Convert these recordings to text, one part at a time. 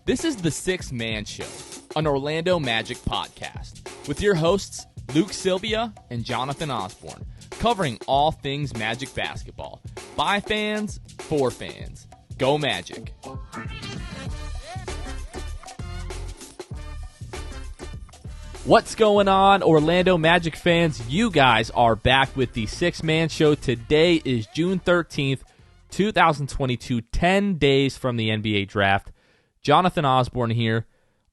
This is the Sixth Man Show, an Orlando Magic podcast, with your hosts Luke Sylvia and Jonathan Osborne, covering all things Magic basketball. By fans, for fans. Go Magic. What's going on, Orlando Magic fans? You guys are back with the Sixth Man Show. Today is June 13th, 2022, 10 days from the NBA draft. Jonathan Osborne here.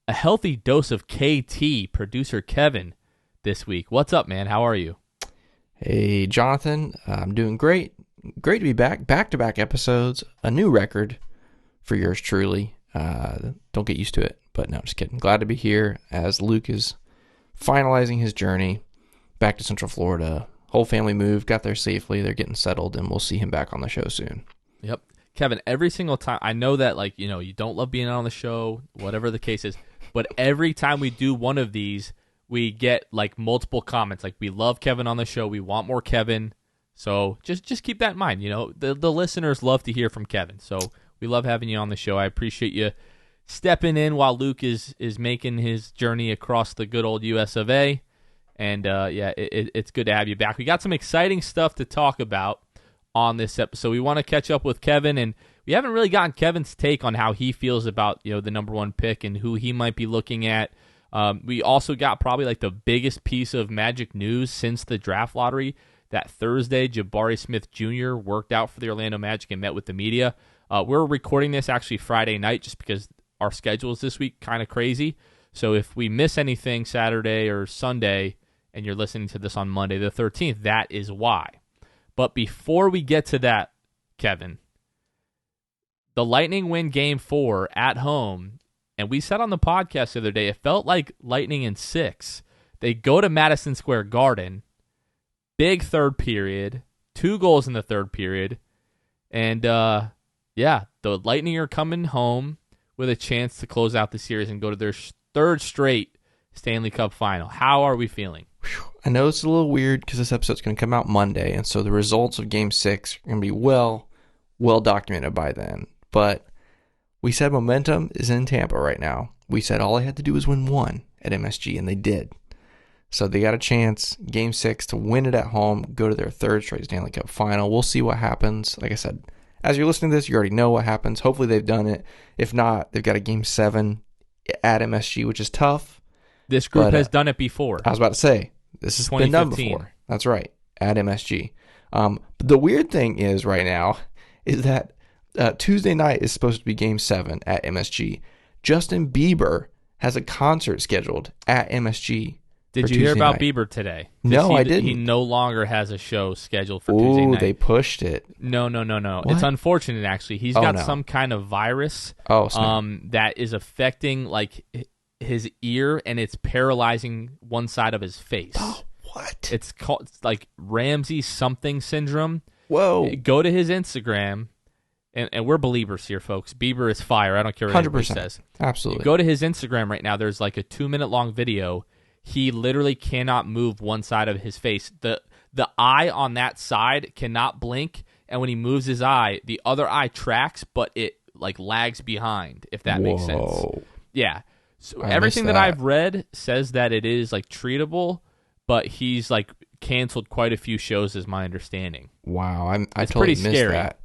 A healthy dose of KT, producer Kevin, this week. What's up, man? How are you? Hey, Jonathan. I'm doing great. Great to be back. Back-to-back episodes. A new record for yours truly. Don't get used to it, but no, just kidding. Glad to be here as Luke is finalizing his journey back to Central Florida. Whole family moved, got there safely. They're getting settled, and we'll see him back on the show soon. Yep. Kevin, every single time, I know that, you don't love being on the show, whatever the case is, but every time we do one of these, we get, multiple comments. We love Kevin on the show. We want more Kevin. So just keep that in mind. The listeners love to hear from Kevin. So we love having you on the show. I appreciate you stepping in while Luke is making his journey across the good old US of A. And, it's good to have you back. We got some exciting stuff to talk about on this episode. We want to catch up with Kevin, and we haven't really gotten Kevin's take on how he feels about the number one pick and who he might be looking at. We also got probably the biggest piece of Magic news since the draft lottery. That Thursday, Jabari Smith Jr. worked out for the Orlando Magic and met with the media. We're recording this actually Friday night just because our schedule is this week kind of crazy. So if we miss anything Saturday or Sunday and you're listening to this on Monday the 13th, that is why. But before we get to that, Kevin, the Lightning win Game 4 at home, and we said on the podcast the other day, it felt like Lightning in 6. They go to Madison Square Garden, big third period, 2 goals in the third period, and the Lightning are coming home with a chance to close out the series and go to their third straight Stanley Cup final. How are we feeling? I know it's a little weird because this episode's going to come out Monday, and so the results of Game 6 are going to be well documented by then. But we said momentum is in Tampa right now. We said all they had to do was win 1 at MSG, and they did. So they got a chance, Game 6, to win it at home, go to their third straight Stanley Cup final. We'll see what happens. Like I said, as you're listening to this, you already know what happens. Hopefully they've done it. If not, they've got a Game 7 at MSG, which is tough. This group has done it before. I was about to say, this has been done before. That's right, at MSG. But the weird thing is right now is that Tuesday night is supposed to be Game 7 at MSG. Justin Bieber has a concert scheduled at MSG. Did you hear about Bieber today? No, I didn't. He no longer has a show scheduled for Tuesday night. They pushed it. No. What? It's unfortunate, actually. He's got some kind of virus that is affecting his ear, and it's paralyzing one side of his face. What? It's called Ramsey something syndrome. Whoa. Go to his Instagram, and we're believers here, folks. Bieber is fire. I don't care what anybody says. Absolutely. You go to his Instagram right now. There's a 2-minute long video. He literally cannot move one side of his face. The eye on that side cannot blink, and when he moves his eye, the other eye tracks, but it lags behind, if that makes sense. Yeah. So everything that I've read says that it is treatable, but he's canceled quite a few shows, is my understanding. Wow, I it's totally pretty missed scary. that.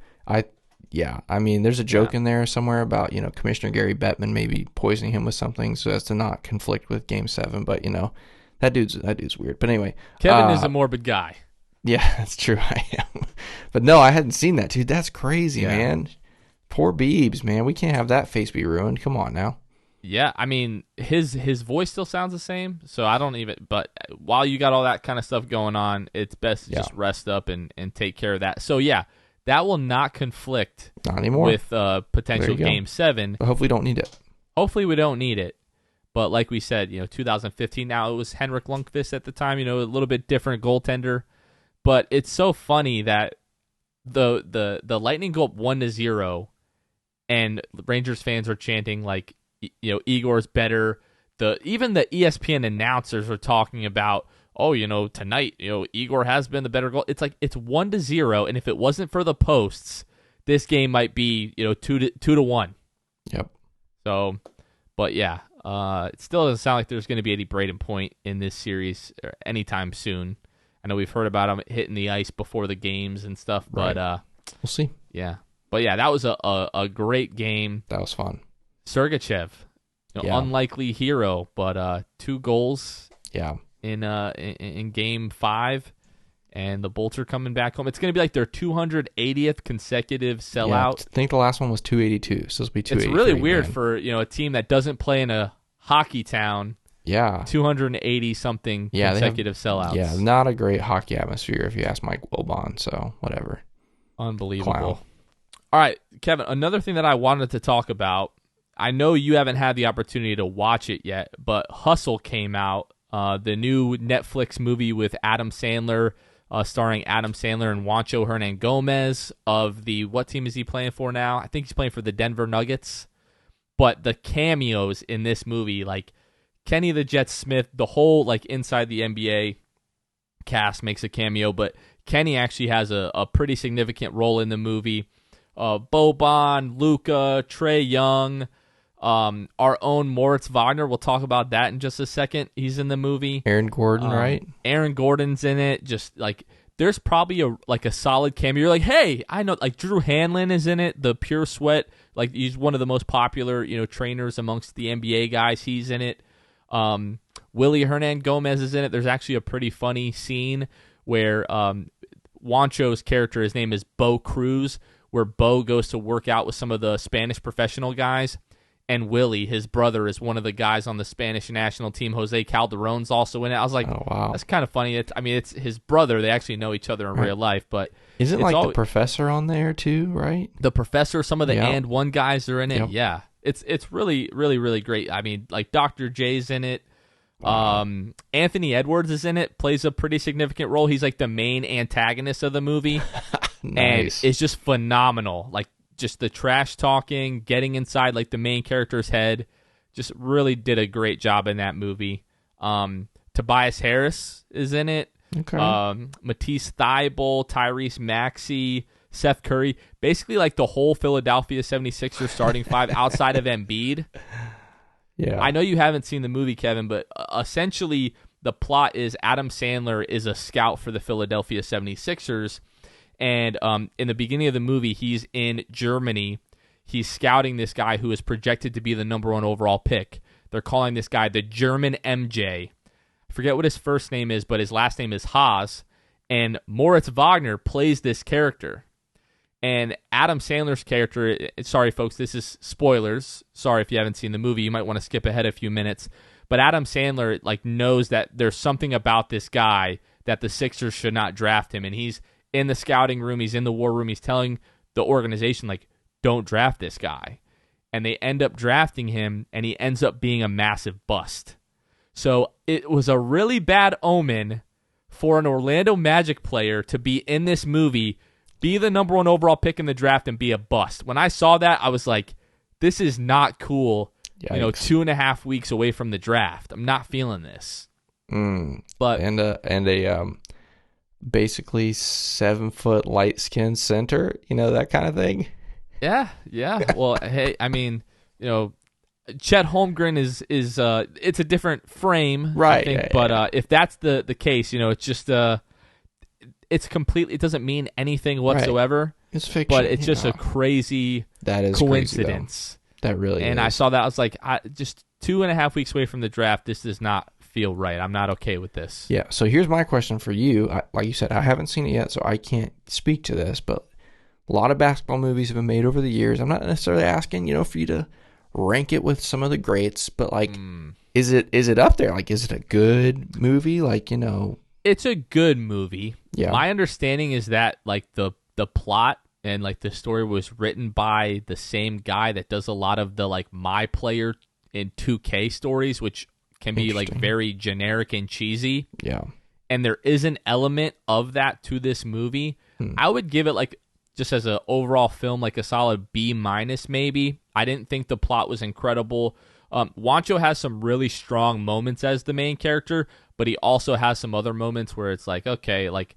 I mean, there's a joke in there somewhere about Commissioner Gary Bettman maybe poisoning him with something so as to not conflict with Game 7. But that dude's weird. But anyway, Kevin is a morbid guy. Yeah, that's true. I am. But no, I hadn't seen that, dude. That's crazy, man. Poor Biebs, man. We can't have that face be ruined. Come on now. Yeah, I mean, his voice still sounds the same, so I don't even... But while you got all that kind of stuff going on, it's best to just rest up and take care of that. So, yeah, that will not conflict not anymore with potential Game 7. But hopefully we don't need it. Hopefully we don't need it. But like we said, 2015, now it was Henrik Lundqvist at the time, a little bit different goaltender. But it's so funny that the Lightning go up 1-0, and Rangers fans are chanting, Igor's better. Even the ESPN announcers are talking about, tonight, Igor has been the better goal. It's it's 1-0, and if it wasn't for the posts, this game might be 2-1. Yep. So But yeah, it still doesn't sound like there's going to be any Braden Point in this series anytime soon. I know we've heard about him hitting the ice before the games and stuff, but Right. We'll see. yeah. But yeah, that was a great game. That was fun. Sergachev, Yeah. unlikely hero, but 2 goals Yeah. in game 5, and the Bolts are coming back home. It's going to be like their 280th consecutive sellout. Yeah, I think the last one was 282, so it'll be 283. It's really weird man. for a team that doesn't play in a hockey town. Yeah. 280 something consecutive sellouts. Yeah, not a great hockey atmosphere if you ask Mike Wilbon, so whatever. Unbelievable. Clown. All right, Kevin, another thing that I wanted to talk about, I know you haven't had the opportunity to watch it yet, but Hustle came out, the new Netflix movie with Adam Sandler, starring Adam Sandler and Juancho Hernan-Gomez of the, what team is he playing for now? I think he's playing for the Denver Nuggets. But the cameos in this movie, like Kenny the Jet Smith, the whole like inside the NBA cast makes a cameo, but Kenny actually has a pretty significant role in the movie. Boban, Luka, Trey Young, our own Moritz Wagner. We'll talk about that in just a second. He's in the movie. Aaron Gordon, right? Aaron Gordon's in it. Just like there's probably a solid cameo. You're like, hey, I know. Like Drew Hanlon is in it. The Pure Sweat. Like he's one of the most popular trainers amongst the NBA guys. He's in it. Willie Hernan-Gomez is in it. There's actually a pretty funny scene where Juancho's character, his name is Bo Cruz, where Bo goes to work out with some of the Spanish professional guys, and Willie, his brother, is one of the guys on the Spanish national team. Jose Calderon's also in it. I was like, oh, wow. That's kind of funny. It's his brother. They actually know each other in real life, but isn't like the professor on there too, right? The professor, some of the and one guys are in it. Yep. Yeah, it's really, really, really great. I mean, like Dr. J's in it. Wow. Anthony Edwards is in it, plays a pretty significant role. He's like the main antagonist of the movie. Nice. And it's just phenomenal. Like just the trash talking, getting inside like the main character's head, just really did a great job in that movie. Tobias Harris is in it. Okay. Matisse Thybulle, Tyrese Maxey, Seth Curry, basically like the whole Philadelphia 76ers starting 5 outside of Embiid. Yeah. I know you haven't seen the movie, Kevin, but essentially the plot is Adam Sandler is a scout for the Philadelphia 76ers, and in the beginning of the movie, he's in Germany. He's scouting this guy who is projected to be the number 1 overall pick. They're calling this guy the German MJ. I forget what his first name is, but his last name is Haas, and Moritz Wagner plays this character. And Adam Sandler's character, sorry folks, this is spoilers. Sorry if you haven't seen the movie, you might want to skip ahead a few minutes. But Adam Sandler like knows that there's something about this guy that the Sixers should not draft him. And he's in the scouting room, he's in the war room, he's telling the organization, like, don't draft this guy. And they end up drafting him, and he ends up being a massive bust. So it was a really bad omen for an Orlando Magic player to be in this movie, be the number 1 overall pick in the draft, and be a bust. When I saw that, I was like, this is not cool. Yikes. 2.5 weeks away from the draft. I'm not feeling this. But and a basically 7-foot light skinned center, that kind of thing. Yeah. Well, hey, I mean, Chet Holmgren is it's a different frame, right? I think, but if that's the case, it's just it's completely, it doesn't mean anything whatsoever. Right. It's fiction, but it's just a crazy coincidence. That really and is. I saw that, I was like, just 2.5 weeks away from the draft, this does not feel right. I'm not okay with this. Yeah. So here's my question for you. Like you said, I haven't seen it yet, so I can't speak to this. But a lot of basketball movies have been made over the years. I'm not necessarily asking, for you to rank it with some of the greats, but like, is it up there? Like, is it a good movie? Like, it's a good movie. Yeah. My understanding is that like the plot and like the story was written by the same guy that does a lot of the like My Player in 2K stories, which can be like very generic and cheesy. Yeah. And there is an element of that to this movie. I would give it like, just as an overall film, like a solid B- maybe. I didn't think the plot was incredible. Juancho has some really strong moments as the main character, but he also has some other moments where it's like, okay, like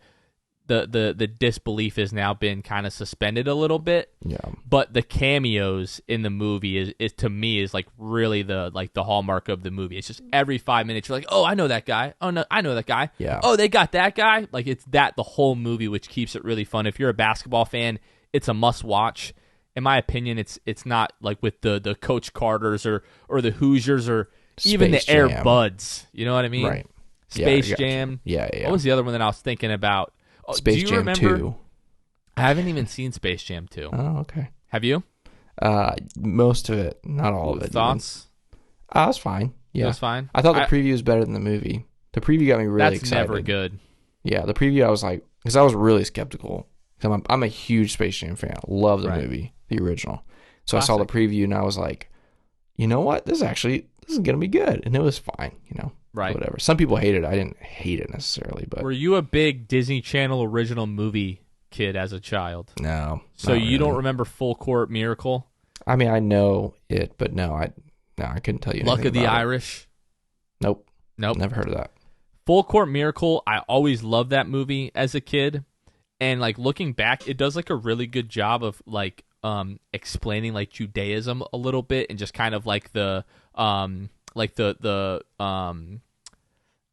the disbelief has now been kind of suspended a little bit. Yeah. But the cameos in the movie is to me is like really the hallmark of the movie. It's just every 5 minutes you're like, oh, I know that guy. Oh no, I know that guy. Yeah. Oh, they got that guy. Like it's that the whole movie, which keeps it really fun. If you're a basketball fan, it's a must watch. In my opinion, it's not like with the Coach Carters or the Hoosiers or even the Space Air Jam. Buds. You know what I mean? Right. Space Yeah, I got you. Jam. Yeah. What was the other one that I was thinking about? Oh, Space do you Jam remember? 2. I haven't even seen Space Jam 2. Oh, okay. Have you? Most of it, not all of it. Thoughts? It was fine. Yeah, It was fine. I thought the preview was better than the movie. The preview got me really That's excited. never good. Yeah, the preview I was like, because I was really skeptical. 'Cause I'm a huge Space Jam fan. Love the movie, the original. So Classic. I saw the preview and I was like, you know what? This is gonna be good, and it was fine. Right. Whatever. Some people hate it. I didn't hate it necessarily, but Were you a big Disney Channel original movie kid as a child? no. So not you really. don't remember Full Court Miracle? I mean, I know it, but no, I couldn't tell you. Luck anything of the about it. Irish? Nope. Nope. Never heard of that. Full Court Miracle, I always loved that movie as a kid. And like looking back, it does like a really good job of like explaining like Judaism a little bit and just kind of like the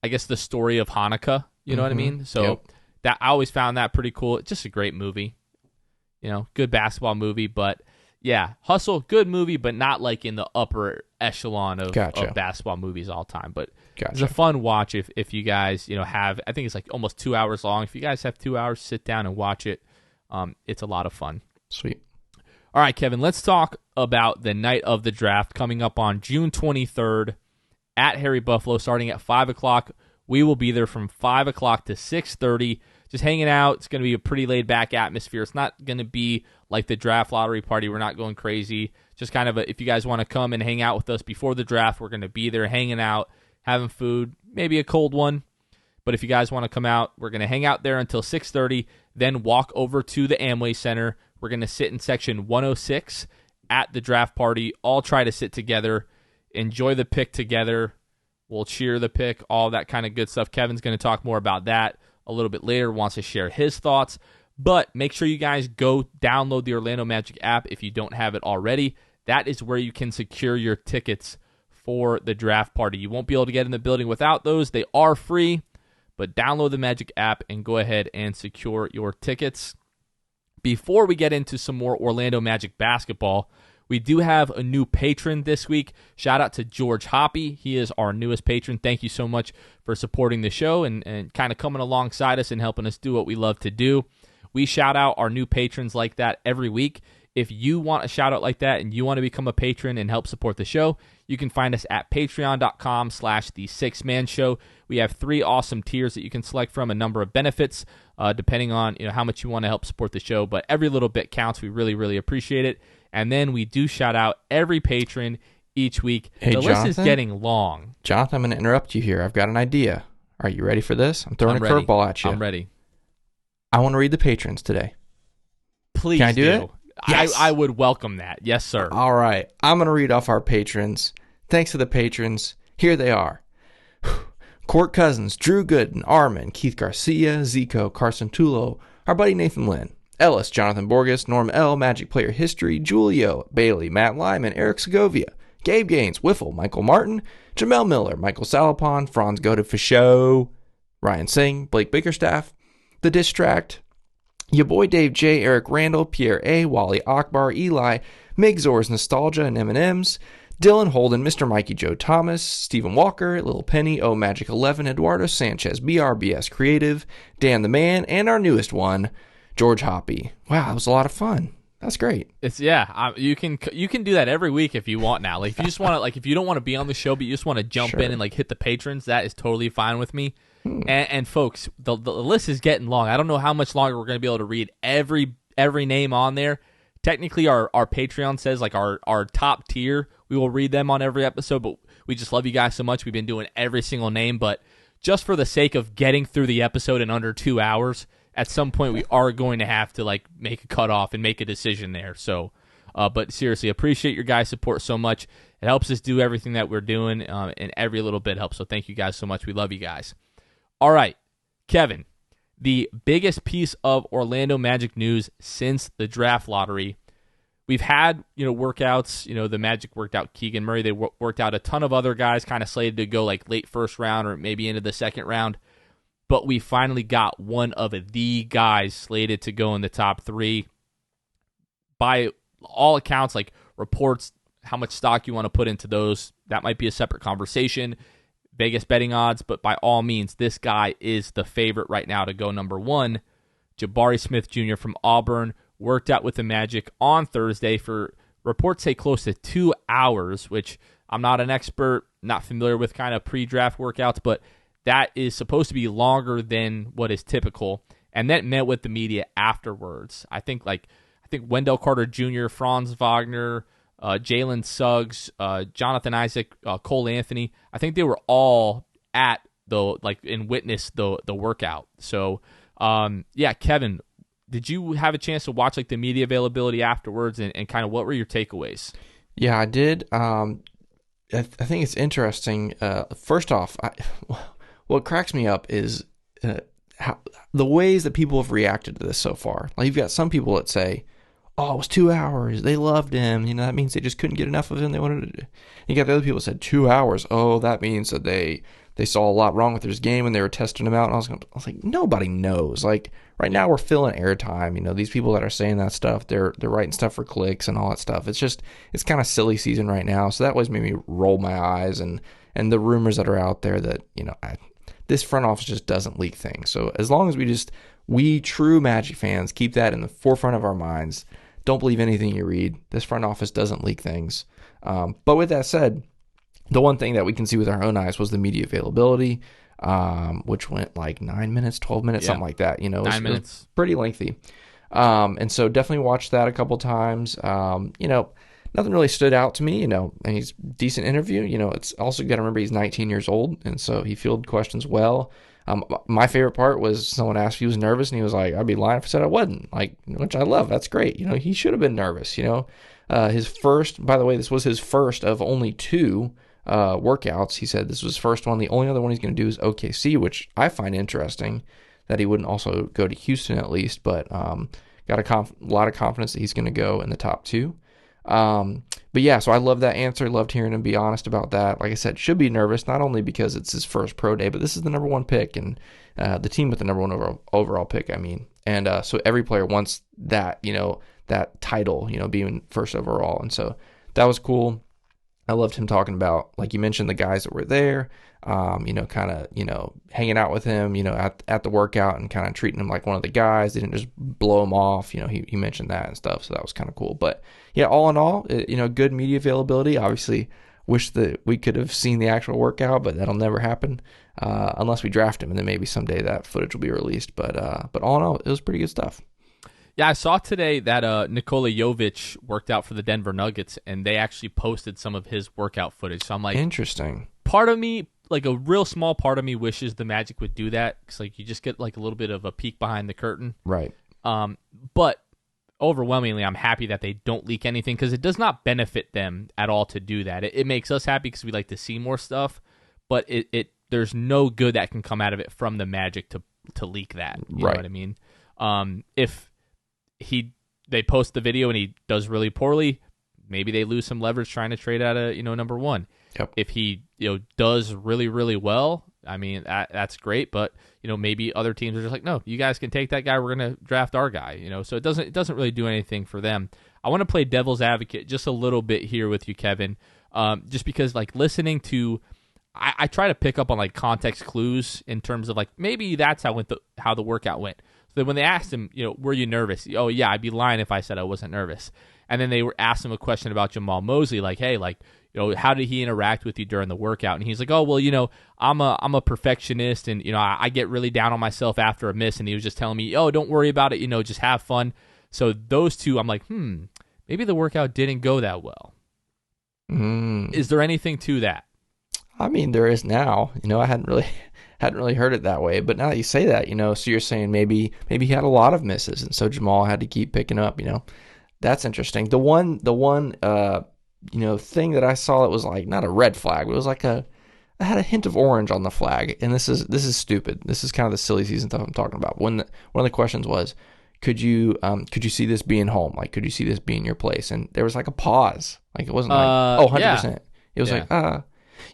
I guess the story of Hanukkah, you know what I mean? So Yep. that I always found that pretty cool. It's just a great movie. Good basketball movie, but yeah, Hustle, good movie, but not like in the upper echelon of basketball movies all time. But it's a fun watch if you guys, have, I think it's like almost 2 hours long. If you guys have 2 hours, sit down and watch it. It's a lot of fun. Sweet. All right, Kevin, let's talk about the night of the draft coming up on June 23rd at Harry Buffalo, starting at 5 o'clock. We will be there from 5 o'clock to 6:30, just hanging out. It's going to be a pretty laid-back atmosphere. It's not going to be like the draft lottery party. We're not going crazy. Just kind of if you guys want to come and hang out with us before the draft, we're going to be there hanging out, having food, maybe a cold one. But if you guys want to come out, we're going to hang out there until 6:30, then walk over to the Amway Center. We're going to sit in section 106 at the draft party, all try to sit together, enjoy the pick together. We'll cheer the pick, all that kind of good stuff. Kevin's going to talk more about that a little bit later, wants to share his thoughts. But make sure you guys go download the Orlando Magic app if you don't have it already. That is where you can secure your tickets for the draft party. You won't be able to get in the building without those. They are free, but download the Magic app and go ahead and secure your tickets. Before we get into some more Orlando Magic basketball, we do have a new patron this week. Shout out to George Hoppy. He is our newest patron. Thank you so much for supporting the show and kind of coming alongside us and helping us do what we love to do. We shout out our new patrons like that every week. If you want a shout out like that and you want to become a patron and help support the show, you can find us at patreon.com/the6man show. We have 3 awesome tiers that you can select from, a number of benefits, depending on how much you want to help support the show. But every little bit counts. We really, really appreciate it. And then we do shout out every patron each week. Hey, the list is Jonathan? getting long. Jonathan, I'm going to interrupt you here. I've got an idea. Are you ready for this? I'm throwing a curveball at you. I'm ready. I want to read the patrons today. Please Can I do it? Yes. I would welcome that. Yes, sir. All right. I'm going to read off our patrons. Thanks to the patrons. Here they are. Court Cousins, Drew Gooden, Armin, Keith Garcia, Zico, Carson Tulo, our buddy Nathan Lynn, Ellis, Jonathan Borges, Norm L, Magic Player History, Julio, Bailey, Matt Lyman, Eric Segovia, Gabe Gaines, Wiffle, Michael Martin, Jamel Miller, Michael Salapon, Franz Goda Fichot, Ryan Singh, Blake Bickerstaff, The Distract, your boy Dave J, Eric Randall, Pierre A, Wally Akbar, Eli, Migzor's Nostalgia and M&M's, Dylan Holden, Mr. Mikey Joe Thomas, Stephen Walker, Little Penny, O Magic 11, Eduardo Sanchez, BRBS Creative, Dan the Man, and our newest one, George Hoppy. Wow, that was a lot of fun. That's great. You can do that every week if you want now. Like if you just want to, like if you don't want to be on the show but you just want to jump in and like hit the patrons, that is totally fine with me. And folks, the list is getting long. I don't know how much longer we're going to be able to read every name on there. Technically, our Patreon says like our top tier, we will read them on every episode, but we just love you guys so much. We've been doing every single name, but just for the sake of getting through the episode in under 2 hours, at some point we are going to have to like make a cutoff and make a decision there. So, but seriously, appreciate your guys' support so much. It helps us do everything that we're doing, and every little bit helps. So thank you guys so much. We love you guys. All right, Kevin, the biggest piece of Orlando Magic news since the draft lottery. We've had, workouts. The Magic worked out Keegan Murray. They worked out a ton of other guys kind of slated to go like late first round or maybe into the second round. But we finally got one of the guys slated to go in the top 3. By all accounts, like reports, how much stock you want to put into those, that might be a separate conversation. Vegas betting odds, but by all means, this guy is the favorite right now to go number 1. Jabari Smith Jr. from Auburn worked out with the Magic on Thursday for reports say close to 2 hours, which I'm not an expert, not familiar with kind of pre-draft workouts, but that is supposed to be longer than what is typical. And then met with the media afterwards. I think Wendell Carter Jr., Franz Wagner, Jalen Suggs, Jonathan Isaac, Cole Anthony. I think they were all at and witnessed the workout. So, Kevin, did you have a chance to watch the media availability afterwards and kind of what were your takeaways? Yeah, I did. I think it's interesting. First off, what cracks me up is how the ways that people have reacted to this so far. Like you've got some people that say, "Oh, it was 2 hours. They loved him. That means they just couldn't get enough of him. They wanted to." You got the other people that said 2 hours. Oh, that means that they saw a lot wrong with his game and they were testing him out. And I was like, nobody knows. Like right now, we're filling airtime. These people that are saying that stuff, they're writing stuff for clicks and all that stuff. It's kind of silly season right now. So that always made me roll my eyes and the rumors that are out there that this front office just doesn't leak things. So as long as we true Magic fans keep that in the forefront of our minds. Don't believe anything you read. This front office doesn't leak things. But with that said, the one thing that we can see with our own eyes was the media availability, which went like 9 minutes, 12 minutes, something like that. 9 minutes. It was pretty lengthy. And so definitely watched that a couple times. Nothing really stood out to me, and he's a decent interview. It's also got to remember he's 19 years old, and so he fielded questions well. My favorite part was someone asked if he was nervous, and he was like, "I'd be lying if I said I wasn't." Which I love. That's great. He should have been nervous. His first, by the way, this was his first of only 2 workouts. He said this was his first one. The only other one he's going to do is OKC, which I find interesting that he wouldn't also go to Houston at least, but got a lot of confidence that he's going to go in the top 2. But yeah, so I love that answer. Loved hearing him be honest about that. Like I said, should be nervous, not only because it's his first pro day, but this is the number 1 pick and the team with the number 1 overall pick, And so every player wants that, that title, being first overall. And so that was cool. I loved him talking about, like you mentioned, the guys that were there, kind of, hanging out with him, at the workout and kind of treating him like one of the guys. They didn't just blow him off. He mentioned that and stuff. So that was kind of cool. But yeah, all in all, good media availability. Obviously, wish that we could have seen the actual workout, but that'll never happen unless we draft him. And then maybe someday that footage will be released. But all in all, it was pretty good stuff. Yeah, I saw today that Nikola Jovic worked out for the Denver Nuggets, and they actually posted some of his workout footage. So I'm like, interesting. Part of me, like a real small part of me, wishes the Magic would do that because you just get a little bit of a peek behind the curtain. Right. But overwhelmingly, I'm happy that they don't leak anything because it does not benefit them at all to do that. It makes us happy because we like to see more stuff, but there's no good that can come out of it from the Magic to leak that. You know what I mean? If they post the video and he does really poorly, maybe they lose some leverage trying to trade out of number 1. Yep. If he does really, really well, that's great. But maybe other teams are just like, no, you guys can take that guy. We're gonna draft our guy. So it doesn't really do anything for them. I want to play devil's advocate just a little bit here with you, Kevin. Just because listening to, I try to pick up on context clues in terms of maybe that's how the workout went. So when they asked him, were you nervous? Oh yeah, I'd be lying if I said I wasn't nervous. And then they were asked him a question about Jamal Mosley, hey, how did he interact with you during the workout? And he's like, oh, well, I'm a perfectionist, and I get really down on myself after a miss. And he was just telling me, oh, don't worry about it, just have fun. So those two, I'm like, maybe the workout didn't go that well. Is there anything to that? There is now. I hadn't really heard it that way, but now that you say that, so you're saying maybe he had a lot of misses, and so Jamal had to keep picking up. That's interesting. The one thing that I saw that was not a red flag, but it was I had a hint of orange on the flag, and this is stupid. This is kind of the silly season stuff I'm talking about. One of the questions was, could you see this being home? Like, could you see this being your place? And there was like a pause. Like, it wasn't like, oh, 100%. Yeah. It was like,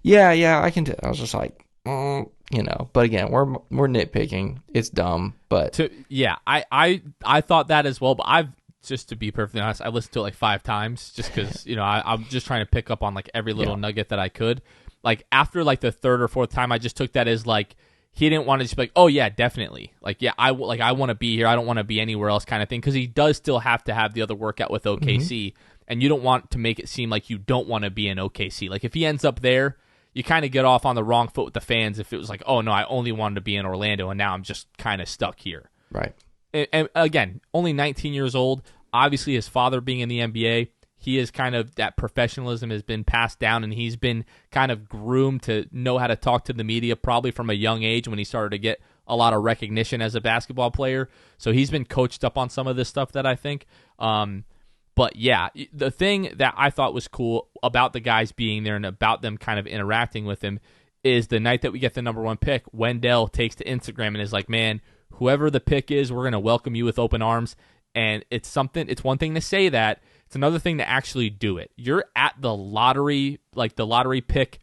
yeah, I can tell. I was just like, but again, we're nitpicking. It's dumb, but I thought that as well, but just to be perfectly honest, I listened to it like 5 times just because, I'm just trying to pick up on like every little nugget that I could. Like after like the 3rd or 4th time, I just took that as like, he didn't want to just be like, oh yeah, definitely. Like, yeah, I want to be here. I don't want to be anywhere else kind of thing. Cause he does still have to have the other workout with OKC, and you don't want to make it seem like you don't want to be in OKC. Like if he ends up there, you kind of get off on the wrong foot with the fans if it was like, oh no, I only wanted to be in Orlando and now I'm just kind of stuck here. Right. And again, only 19 years old. Obviously, his father being in the NBA, he is kind of, that professionalism has been passed down, and he's been kind of groomed to know how to talk to the media probably from a young age when he started to get a lot of recognition as a basketball player. So he's been coached up on some of this stuff that I think. But yeah, the thing that I thought was cool about the guys being there and about them kind of interacting with him is the night that we get the number 1 pick, Wendell takes to Instagram and is like, man, whoever the pick is, we're going to welcome you with open arms. And it's one thing to say that. It's another thing to actually do it. You're at the lottery, like the lottery pick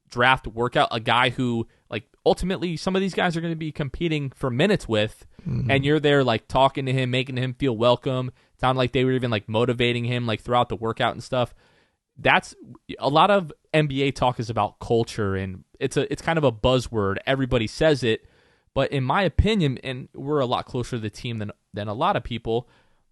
draft workout, a guy who, like, ultimately some of these guys are going to be competing for minutes with, and you're there, like, talking to him, making him feel welcome. Sounded like they were even, like, motivating him, like, throughout the workout and stuff. That's a lot of NBA talk is about culture, and it's kind of a buzzword. Everybody says it, but in my opinion, and we're a lot closer to the team than a lot of people,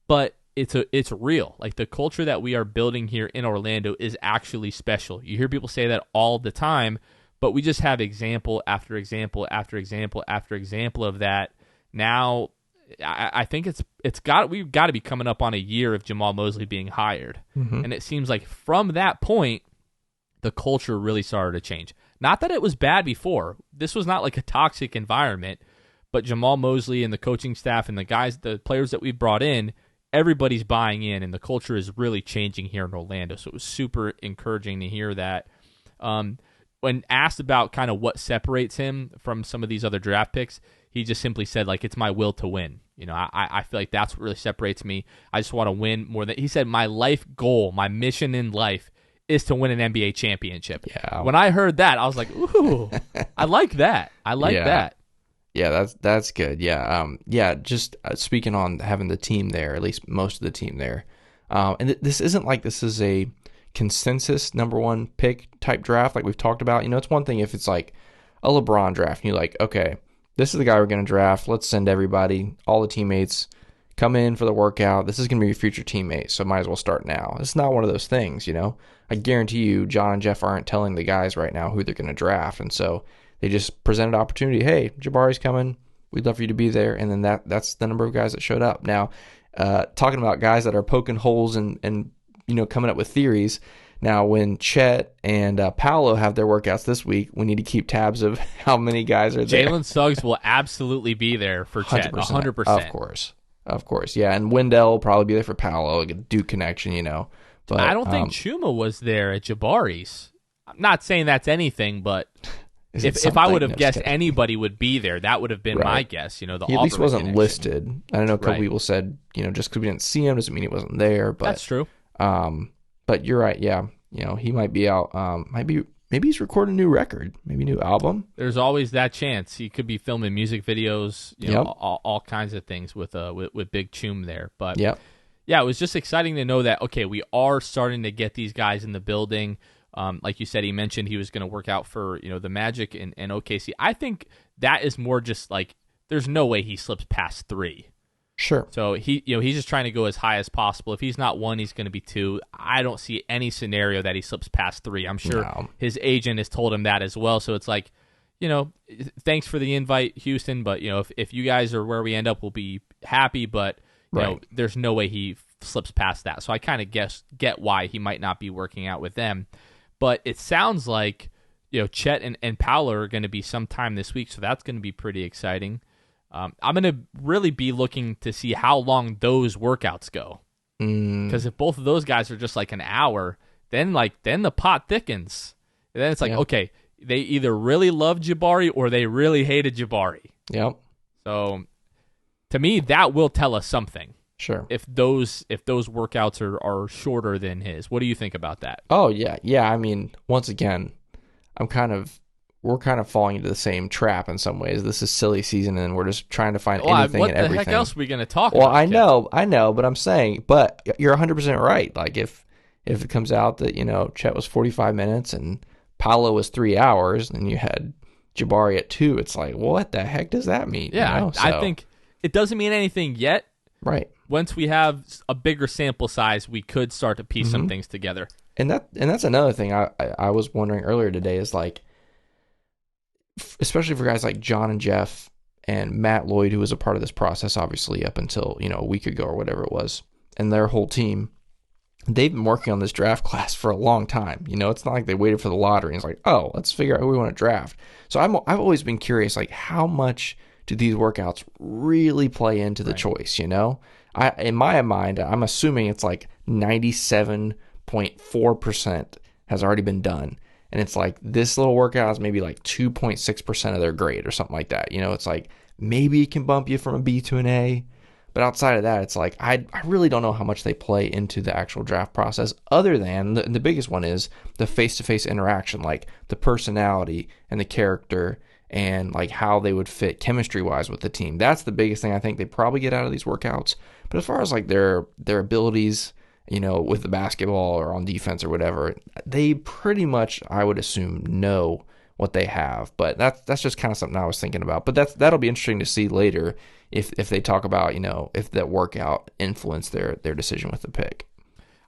but it's real. Like the culture that we are building here in Orlando is actually special. You hear people say that all the time, but we just have example after example after example after example of that. Now, I think we've got to be coming up on a year of Jamal Mosley being hired, and it seems like from that point, the culture really started to change. Not that it was bad before. This was not like a toxic environment, but Jamal Mosley and the coaching staff and the players that we've brought in, everybody's buying in, and the culture is really changing here in Orlando. So it was super encouraging to hear that. When asked about kind of what separates him from some of these other draft picks, he just simply said, like, it's my will to win. I feel like that's what really separates me. I just want to win more than, he said, my life goal, my mission in life is to win an NBA championship. Yeah. When I heard that, I was like, ooh, I like that. I like that. Yeah, that's good. Yeah, just speaking on having the team there, at least most of the team there. And this isn't like this is a consensus number 1 pick type draft like we've talked about. It's one thing if it's like a LeBron draft and you're like, okay, this is the guy we're going to draft. Let's send everybody, all the teammates, come in for the workout. This is going to be your future teammate, so might as well start now. It's not one of those things, I guarantee you John and Jeff aren't telling the guys right now who they're going to draft, and so they just presented opportunity. Hey, Jabari's coming. We'd love for you to be there. And then that's the number of guys that showed up. Now, talking about guys that are poking holes and coming up with theories. Now, when Chet and Paolo have their workouts this week, we need to keep tabs of how many guys are there. Jalen Suggs will absolutely be there for Chet, 100%. Of course. Yeah, and Wendell will probably be there for Paolo, like a Duke connection, But I don't think Chuma was there at Jabari's. I'm not saying that's anything, but if I would have guessed anybody would be there, that would have been my guess. He at least wasn't listed. I don't know. A couple people said, just because we didn't see him doesn't mean he wasn't there. But that's true. But you're right. Yeah, he might be out. Maybe he's recording a new record, maybe a new album. There's always that chance. He could be filming music videos, all kinds of things with Big Chum there. But yeah, it was just exciting to know that. Okay, we are starting to get these guys in the building. Like you said, he mentioned he was going to work out for the Magic and OKC. I think that is more just like there's no way he slips past 3. Sure. So he's just trying to go as high as possible. If he's not 1, he's going to be 2. I don't see any scenario that he slips past 3. I'm sure his agent has told him that as well. So it's like, thanks for the invite, Houston, but if you guys are where we end up, we'll be happy. But there's no way he slips past that. So I kind of get why he might not be working out with them. But it sounds like, Chet and Paolo are going to be sometime this week, so that's going to be pretty exciting. I'm going to really be looking to see how long those workouts go. Because if both of those guys are just like an hour, then the pot thickens. And then it's like, okay, they either really love Jabari or they really hated Jabari. Yep. So to me, that will tell us something. Sure. If those workouts are shorter than his. What do you think about that? Oh, yeah. Yeah, I mean, once again, we're kind of falling into the same trap in some ways. This is silly season, and we're just trying to find anything and everything. What the heck else are we going to talk well, about? I know, but I'm saying, but you're 100% right. Like, if it comes out that, Chet was 45 minutes and Paolo was 3 hours, and you had Jabari at 2, it's like, what the heck does that mean? Yeah, I think it doesn't mean anything yet. Right. Once we have a bigger sample size, we could start to piece some things together. And that's another thing I was wondering earlier today is, like, especially for guys like John and Jeff and Matt Lloyd, who was a part of this process, obviously, up until, a week ago or whatever it was, and their whole team, they've been working on this draft class for a long time. It's not like they waited for the lottery and it's like, oh, let's figure out who we want to draft. So I've always been curious, like, how much do these workouts really play into the choice, in my mind, I'm assuming it's like 97.4% has already been done. And it's like this little workout is maybe like 2.6% of their grade or something like that. It's like maybe it can bump you from a B to an A. But outside of that, it's like I really don't know how much they play into the actual draft process, other than the biggest one is the face-to-face interaction, like the personality and the character and like how they would fit chemistry-wise with the team. That's the biggest thing I think they probably get out of these workouts. But as far as like their abilities, with the basketball or on defense or whatever, they pretty much, I would assume, know what they have. But that's just kind of something I was thinking about. But that'll be interesting to see later if they talk about, if that workout influenced their decision with the pick.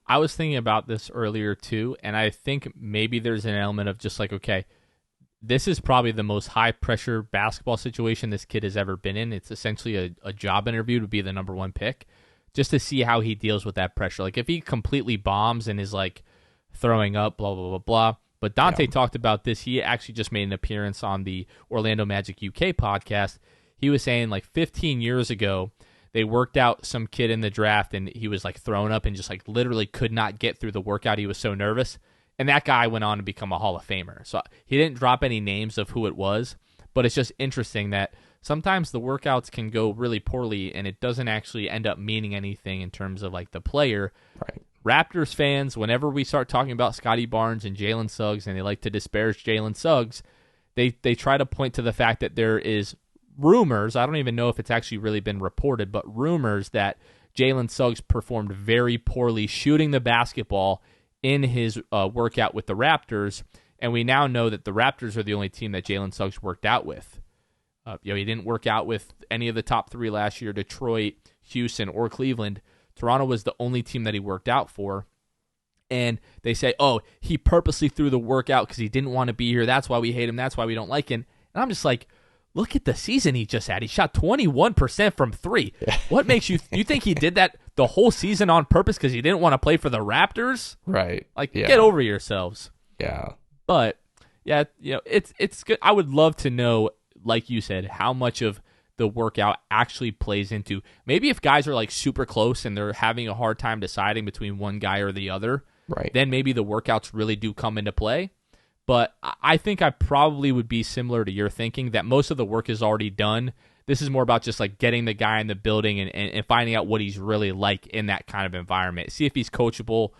I was thinking about this earlier too, and I think maybe there's an element of just like, okay, this is probably the most high-pressure basketball situation this kid has ever been in. It's essentially a job interview to be the number one pick, just to see how he deals with that pressure. Like, if he completely bombs and is, like, throwing up, blah, blah, blah, blah. But Dante talked about this. He actually just made an appearance on the Orlando Magic UK podcast. He was saying, like, 15 years ago, they worked out some kid in the draft, and he was, like, throwing up and just, like, literally could not get through the workout. He was so nervous. And that guy went on to become a Hall of Famer. So he didn't drop any names of who it was, but it's just interesting that sometimes the workouts can go really poorly and it doesn't actually end up meaning anything in terms of like the player. Right. Raptors fans, whenever we start talking about Scotty Barnes and Jalen Suggs, and they like to disparage Jalen Suggs, they try to point to the fact that there is rumors, I don't even know if it's actually really been reported, but rumors that Jalen Suggs performed very poorly shooting the basketball in his workout with the Raptors, and we now know that the Raptors are the only team that Jalen Suggs worked out with. He didn't work out with any of the top three last year, Detroit, Houston, or Cleveland. Toronto was the only team that he worked out for. And they say, oh, he purposely threw the workout because he didn't want to be here. That's why we hate him. That's why we don't like him. And I'm just like, look at the season he just had. He shot 21% from three. What makes you think he did that the whole season on purpose because he didn't want to play for the Raptors? Right. Like, get over yourselves. Yeah. But, yeah, it's good. I would love to know, like you said, how much of the workout actually plays into. Maybe if guys are like super close and they're having a hard time deciding between one guy or the other, right, then maybe the workouts really do come into play. But I think I probably would be similar to your thinking that most of the work is already done. This is more about just like getting the guy in the building and finding out what he's really like in that kind of environment. See if he's coachable,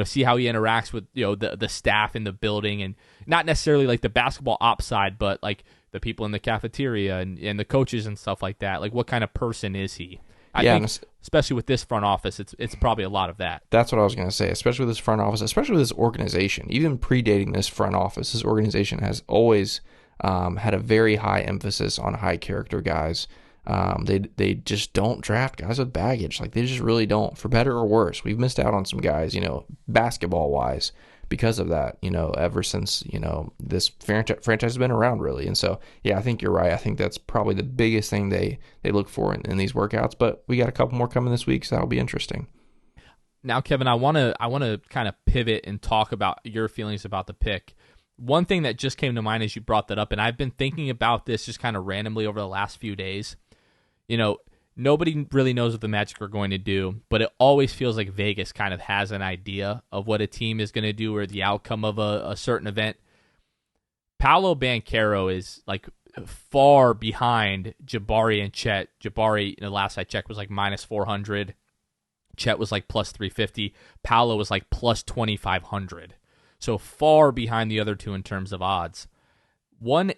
see how he interacts with, the staff in the building, and not necessarily like the basketball ops side, but like the people in the cafeteria and the coaches and stuff like that. Like, what kind of person is he? I think, especially with this front office, it's probably a lot of that. That's what I was going to say, especially with this front office, especially with this organization. Even predating this front office, this organization has always had a very high emphasis on high character guys. They just don't draft guys with baggage. Like, they just really don't, for better or worse. We've missed out on some guys, basketball-wise, because of that, ever since, this franchise has been around, really. And so, yeah, I think you're right. I think that's probably the biggest thing they look for in these workouts. But we got a couple more coming this week, so that'll be interesting. Now, Kevin, I want to kind of pivot and talk about your feelings about the pick. One thing that just came to mind as you brought that up, and I've been thinking about this just kind of randomly over the last few days. Nobody really knows what the Magic are going to do, but it always feels like Vegas kind of has an idea of what a team is going to do or the outcome of a certain event. Paolo Banchero is like far behind Jabari and Chet. Jabari, the last I checked, was like minus 400. Chet was like plus 350. Paolo was like plus 2,500. So far behind the other two in terms of odds. One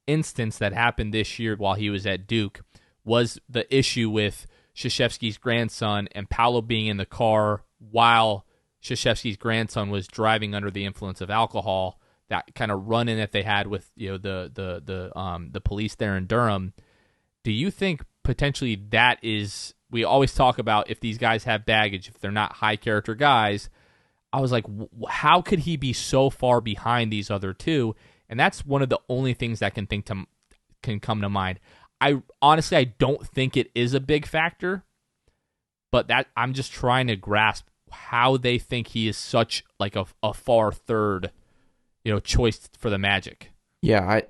instance that happened this year while he was at Duke was the issue with Krzyzewski's grandson and Paolo being in the car while Krzyzewski's grandson was driving under the influence of alcohol. That kind of run-in that they had with the police there in Durham. Do you think potentially that is? We always talk about if these guys have baggage, if they're not high character guys. I was like, how could he be so far behind these other two? And that's one of the only things that can come to mind. I don't think it is a big factor, but that I'm just trying to grasp how they think he is such like a far third, choice for the Magic. Yeah,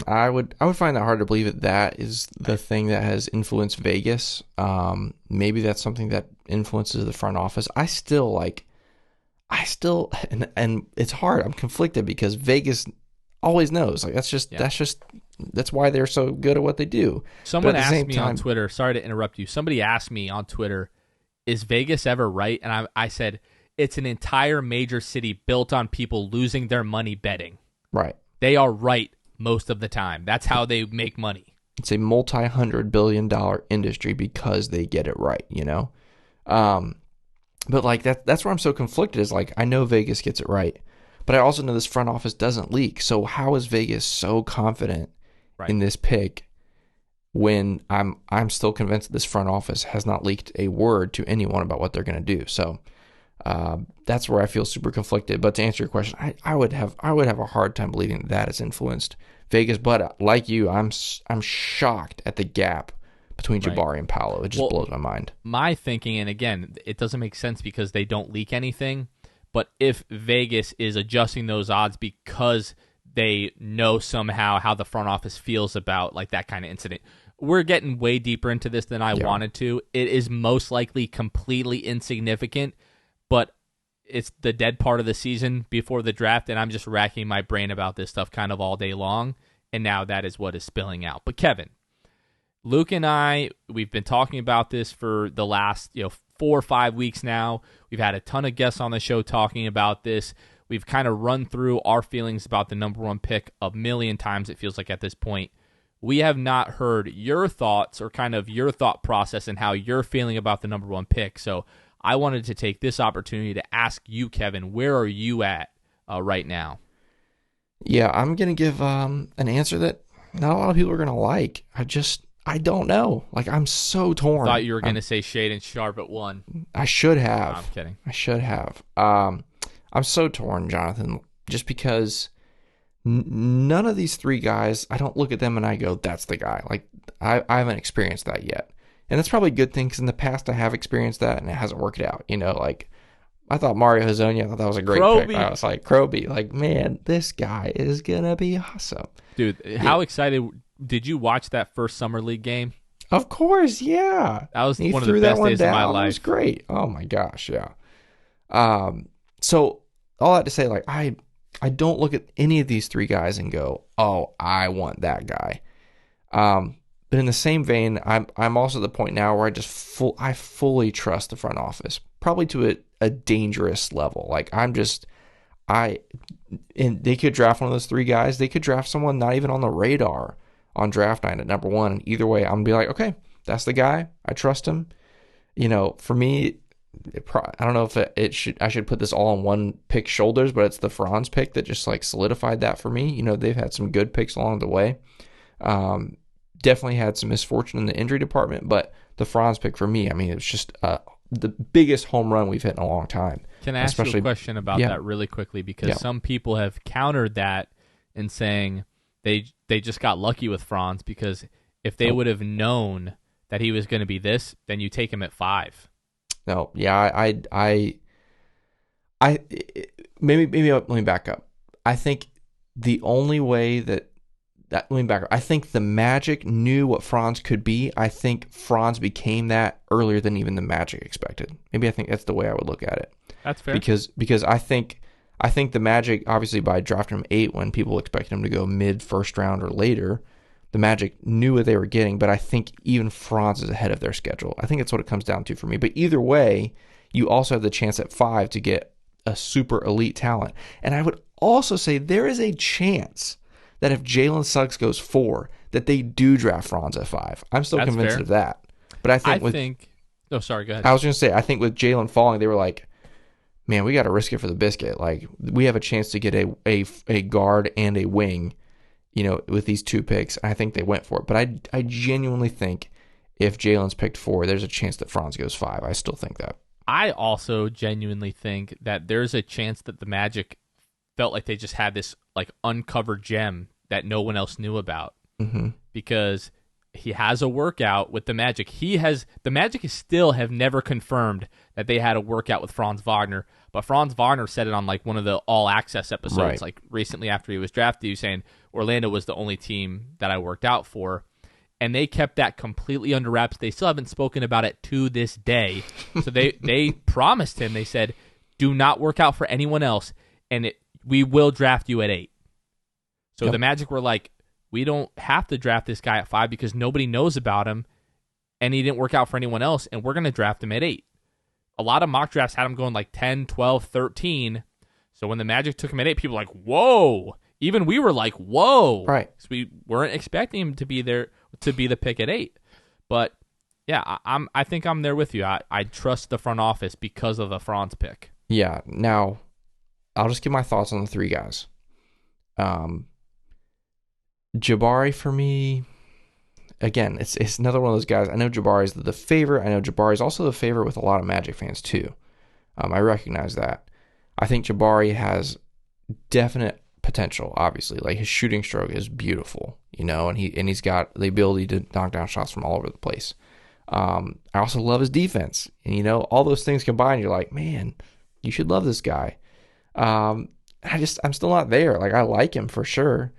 I would find that hard to believe that is the thing that has influenced Vegas. Maybe that's something that influences the front office. I still and it's hard. I'm conflicted because Vegas always knows. Like that's why they're so good at what they do. Someone asked me on Twitter. Sorry to interrupt you. Somebody asked me on Twitter, "Is Vegas ever right?" And I said, "It's an entire major city built on people losing their money betting. Right. They are right most of the time. That's how they make money. It's a multi-$100 billion industry because they get it right, But like that's where I'm so conflicted is like I know Vegas gets it right, but I also know this front office doesn't leak. So how is Vegas so confident in this pick when I'm still convinced that this front office has not leaked a word to anyone about what they're going to do? So that's where I feel super conflicted. But to answer your question, I would have a hard time believing that has influenced Vegas. But like you, I'm shocked at the gap between Jabari and Paolo. It just blows my mind. My thinking, and again, it doesn't make sense because they don't leak anything, but if Vegas is adjusting those odds because they know somehow how the front office feels about like that kind of incident. We're getting way deeper into this than I wanted to. It is most likely completely insignificant, but it's the dead part of the season before the draft, and I'm just racking my brain about this stuff kind of all day long, and now that is what is spilling out. But Kevin, Luke and I, we've been talking about this for the last 4 or 5 weeks now. We've had a ton of guests on the show talking about this. We've kind of run through our feelings about the number one pick a million times, it feels like at this point. We have not heard your thoughts or kind of your thought process and how you're feeling about the number one pick. So I wanted to take this opportunity to ask you, Kevin, where are you at right now? Yeah, I'm going to give an answer that not a lot of people are going to like. I don't know. Like, I'm so torn. I thought you were going to say Shade and Sharp at 1. I should have. No, I'm kidding. I should have. I'm so torn, Jonathan, just because none of these three guys, I don't look at them and I go, that's the guy. Like, I haven't experienced that yet. And that's probably a good thing because in the past I have experienced that and it hasn't worked out. Like, I thought Mario Hezonja, I thought that was a great pick. I was like, Kroby, like, man, this guy is going to be awesome. Dude, how excited... Did you watch that first Summer League game? Of course, yeah. That was one of the best days of my life. It was great. Oh my gosh, yeah. So all that to say, like I don't look at any of these three guys and go, oh, I want that guy. But in the same vein, I'm also at the point now where I fully trust the front office, probably to a dangerous level. Like and they could draft one of those three guys. They could draft someone not even on the radar on draft night at number 1. And either way, I'm going to be like, okay, that's the guy. I trust him. For me, I don't know if I should put this all on one pick's shoulders, but it's the Franz pick that just like solidified that for me. They've had some good picks along the way. Definitely had some misfortune in the injury department, but the Franz pick for me, I mean, it's just the biggest home run we've hit in a long time. Can I ask you a question about that really quickly? Because some people have countered that in saying they just got lucky with Franz because if they would have known that he was going to be this, then you take him at 5. No, yeah, I maybe let me back up. I think the only way let me back up. I think the Magic knew what Franz could be. I think Franz became that earlier than even the Magic expected. Maybe I think that's the way I would look at it. That's fair. Because I think I think the Magic, obviously by drafting him 8 when people expected him to go mid first round or later, the Magic knew what they were getting, but I think even Franz is ahead of their schedule. I think that's what it comes down to for me. But either way, you also have the chance at 5 to get a super elite talent. And I would also say there is a chance that if Jalen Suggs goes 4, that they do draft Franz at 5. I'm still convinced of that. But I think oh, sorry, go ahead. I was going to say, I think with Jalen falling, they were like, man, we got to risk it for the biscuit. Like, we have a chance to get a guard and a wing, with these 2 picks. And I think they went for it. But I genuinely think if Jalen's picked 4, there's a chance that Franz goes 5. I still think that. I also genuinely think that there's a chance that the Magic felt like they just had this like uncovered gem that no one else knew about. Mm-hmm. Because he has a workout with the Magic. The Magic still have never confirmed that they had a workout with Franz Wagner, but Franz Wagner said it on like one of the All Access episodes, right, like recently after he was drafted. He was saying Orlando was the only team that I worked out for, and they kept that completely under wraps. They still haven't spoken about it to this day. So they promised him. They said, "Do not work out for anyone else, and we will draft you at 8." So the Magic were like, we don't have to draft this guy at 5 because nobody knows about him, and he didn't work out for anyone else, and we're going to draft him at 8. A lot of mock drafts had him going like 10, 12, 13. So when the Magic took him at 8, people were like, whoa. Even we were like, whoa. Right. So we weren't expecting him to be there to be the pick at 8. But yeah, I think I'm there with you. I trust the front office because of the Franz pick. Yeah. Now, I'll just give my thoughts on the 3 guys. Jabari for me, again, it's another one of those guys. I know Jabari's the favorite. I know Jabari's also the favorite with a lot of Magic fans too. I recognize that. I think Jabari has definite potential, obviously. Like, his shooting stroke is beautiful, and he's got the ability to knock down shots from all over the place. I also love his defense. And all those things combined, you're like, man, you should love this guy. I'm still not there. Like, I like him for sure.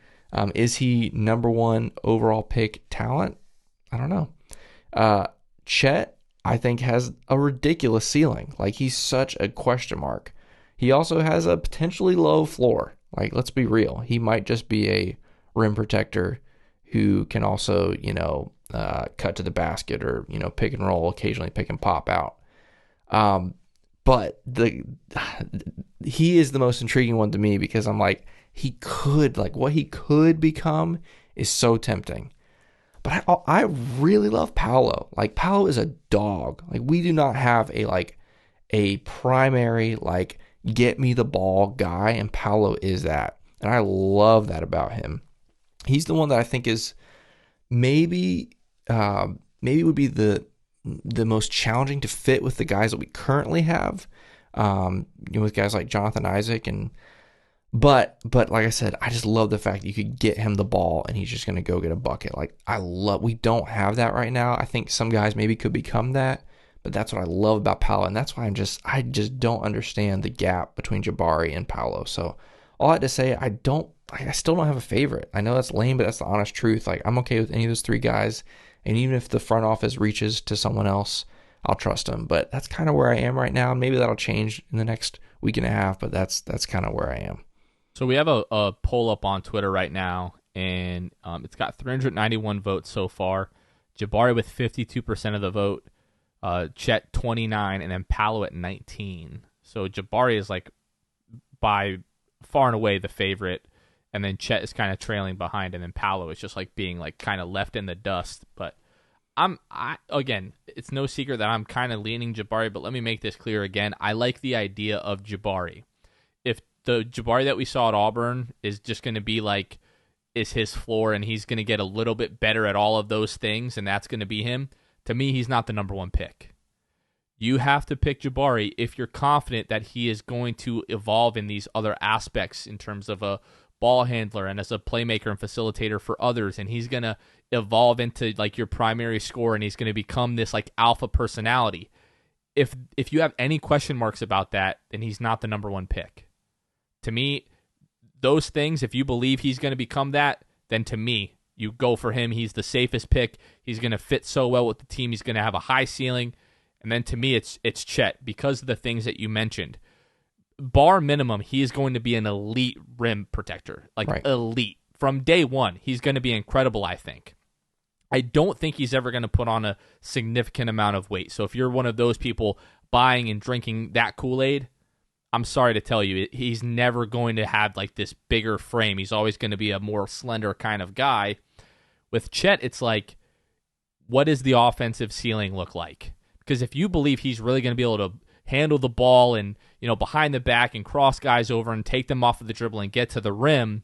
Is he number 1 overall pick talent? I don't know. Chet, I think, has a ridiculous ceiling. Like, he's such a question mark. He also has a potentially low floor. Like, let's be real. He might just be a rim protector who can also, cut to the basket or, pick and roll, occasionally pick and pop out. But he is the most intriguing one to me because I'm like, what he could become is so tempting. But I really love Paolo. Like, Paolo is a dog. Like, we do not have a primary, get me the ball guy, and Paolo is that. And I love that about him. He's the one that I think is maybe would be the most challenging to fit with the guys that we currently have. With guys like Jonathan Isaac But like I said, I just love the fact that you could get him the ball and he's just going to go get a bucket. Like, we don't have that right now. I think some guys maybe could become that, but that's what I love about Paolo. And that's why I just don't understand the gap between Jabari and Paolo. So all I had to say, I still don't have a favorite. I know that's lame, but that's the honest truth. Like, I'm okay with any of those 3 guys. And even if the front office reaches to someone else, I'll trust them. But that's kind of where I am right now. Maybe that'll change in the next week and a half, but that's kind of where I am. So we have a poll up on Twitter right now, and it's got 391 votes so far. Jabari with 52% of the vote, Chet 29, and then Paolo at 19. So Jabari is like by far and away the favorite, and then Chet is kind of trailing behind, and then Paolo is just like being like kind of left in the dust. But again, it's no secret that I'm kind of leaning Jabari, but let me make this clear again. I like the idea of Jabari. If the Jabari that we saw at Auburn is just going to be like, is his floor, and he's going to get a little bit better at all of those things, and that's going to be him, to me, he's not the number 1 pick. You have to pick Jabari if you're confident that he is going to evolve in these other aspects in terms of a ball handler and as a playmaker and facilitator for others, and he's going to evolve into like your primary scorer, and he's going to become this like alpha personality. If you have any question marks about that, then he's not the number 1 pick. To me, those things, if you believe he's going to become that, then to me, you go for him. He's the safest pick. He's going to fit so well with the team. He's going to have a high ceiling. And then to me, it's Chet because of the things that you mentioned. bar minimum, he is going to be an elite rim protector, like Right. elite. From day one, he's going to be incredible, I think. I don't think he's ever going to put on a significant amount of weight. So if you're one of those people buying and drinking that Kool-Aid, I'm sorry to tell you, he's never going to have like this bigger frame. He's always going to be a more slender kind of guy. With Chet, it's like, what does the offensive ceiling look like? Because if you believe he's really going to be able to handle the ball and, behind the back and cross guys over and take them off of the dribble and get to the rim,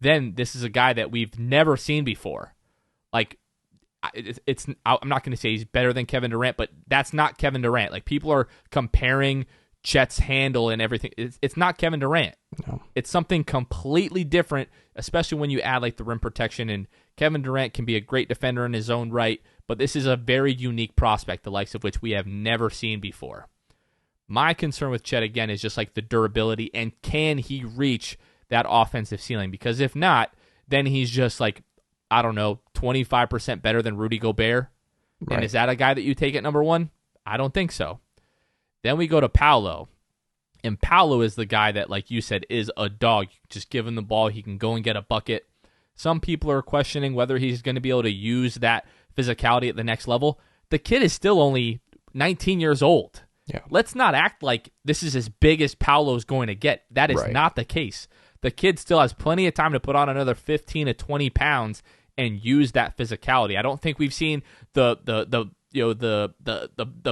then this is a guy that we've never seen before. Like, I'm not going to say he's better than Kevin Durant, but that's not Kevin Durant. Like, people are comparing Chet's handle and everything. It's not Kevin Durant. No. It's something completely different, especially when you add like the rim protection. And Kevin Durant can be a great defender in his own right, but this is a very unique prospect, the likes of which we have never seen before. My concern with Chet, again, is just like the durability, and can he reach that offensive ceiling? Because if not, then he's just like, I don't know, 25% better than Rudy Gobert. Right. And is that a guy that you take at number one? I don't think so. Then we go to Paolo. And Paolo is the guy that, like you said, is a dog. Just give him the ball, he can go and get a bucket. Some people are questioning whether he's going to be able to use that physicality at the next level. The kid is still only 19 years old. Yeah. Let's not act like this is as big as Paolo's going to get. That is Right. not the case. The kid still has plenty of time to put on another 15 to 20 pounds and use that physicality. I don't think we've seen the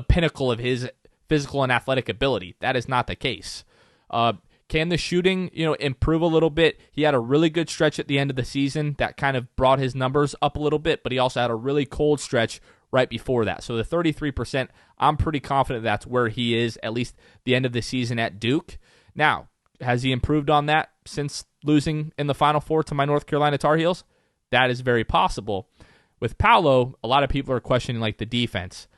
pinnacle of his physical and athletic ability. That is not the case. Can the shooting, improve a little bit? He had a really good stretch at the end of the season that kind of brought his numbers up a little bit, but he also had a really cold stretch right before that. So the 33%, I'm pretty confident that's where he is, at least the end of the season at Duke. Now, has he improved on that since losing in the Final Four to my North Carolina Tar Heels? That is very possible. With Paolo, a lot of people are questioning like the defense.